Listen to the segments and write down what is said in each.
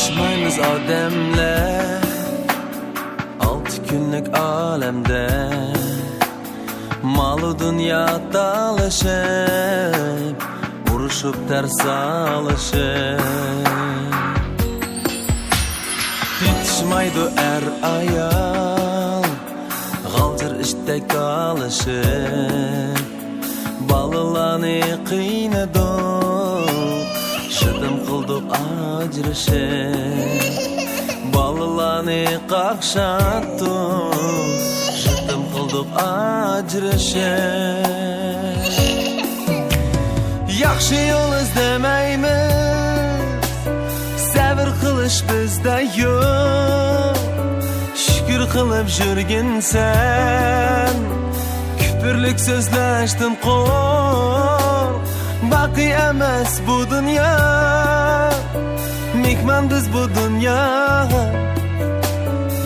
Yetişmaymiz ademler 6 günlük alemde, malı dünya dalaşıp, vuruşup ters alışıp. Yetişmaydı er ayal, galtır işte kalışıp, balılarını kıynadık, şıdım kıldık acırışıp. Balılarını kakşattık, şıdım kıldık acırışıp. Yaxşı yol izlemeymiz, sabır kılış bizde yok. Şükür kılıp jürgin sen, küpürlük sözleştin kork. Baki emes bu dünya, mekman biz bu dünya.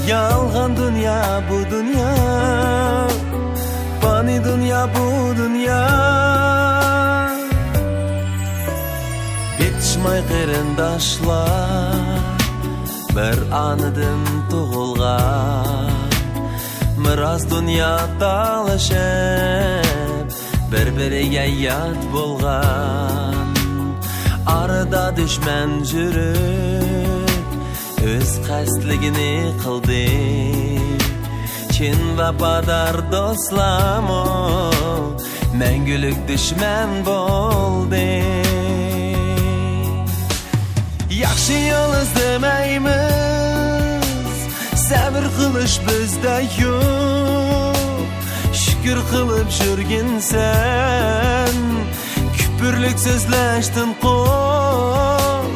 Yalgan dünya bu dünya, fani dünya bu dünya. Yetişmay qerindaşlar, bir anıdın tuğulgan. Miraz dünya dalaşıp, bir-biriga yat bolgan. Arada düşman jürüp, öz qasdligini qildi. Chin vafodor do'stlarmo manguluk düşman bo'ldi. Yaxshi yo'l izlamaymiz, sabr qilish bizda yo'q. Shukr qilib jurgin sen, küpürlük sözleştin kork.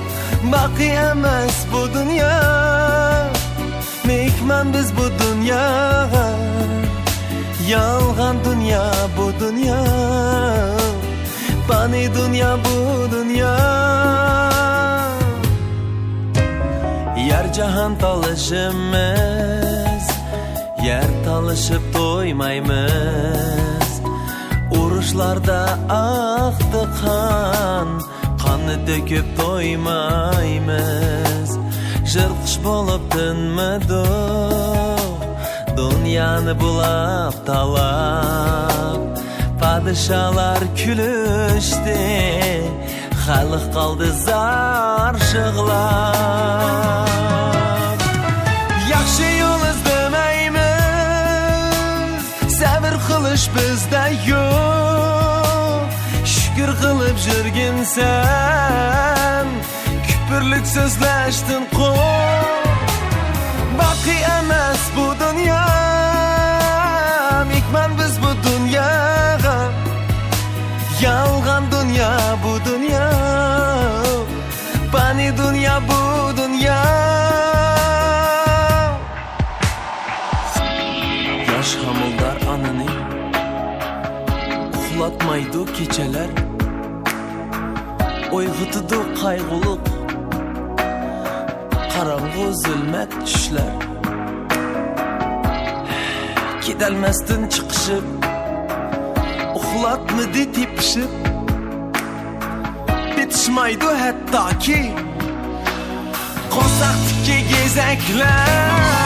Baki emas bu dünya, mekman biz bu dünya. Yalgan dünya bu dünya, fani dünya bu dünya. Yer jahan talışımız, yer talışıp doymaymiz. Uruşlarda aktı kan, kanı döküp doymaymiz. Jırkış bolup dinmedik, dünyani bulap talap. Padişalar külüştü, xalq kaldı zar şığlap. Yaxşı yol izlemeymiz, sabır kılış bizde yok. Şükür kılıp jürgin sen, küpürlük sözleştin kork. Baki emas bu dünya, mekman biz bu dünyaga. Yalgan dünya bu dünya, fani dünya bu dünya. Yaş hamıldar anını, uxlatmaydı keçeler. Oyg'utudu qayg'uluq, qarang'u zulmat tushlar. Kedalmasdan chiqishib, uxlatmidi tepishib. Bitishmaydi hattoki qo'saqdiki gezaklar.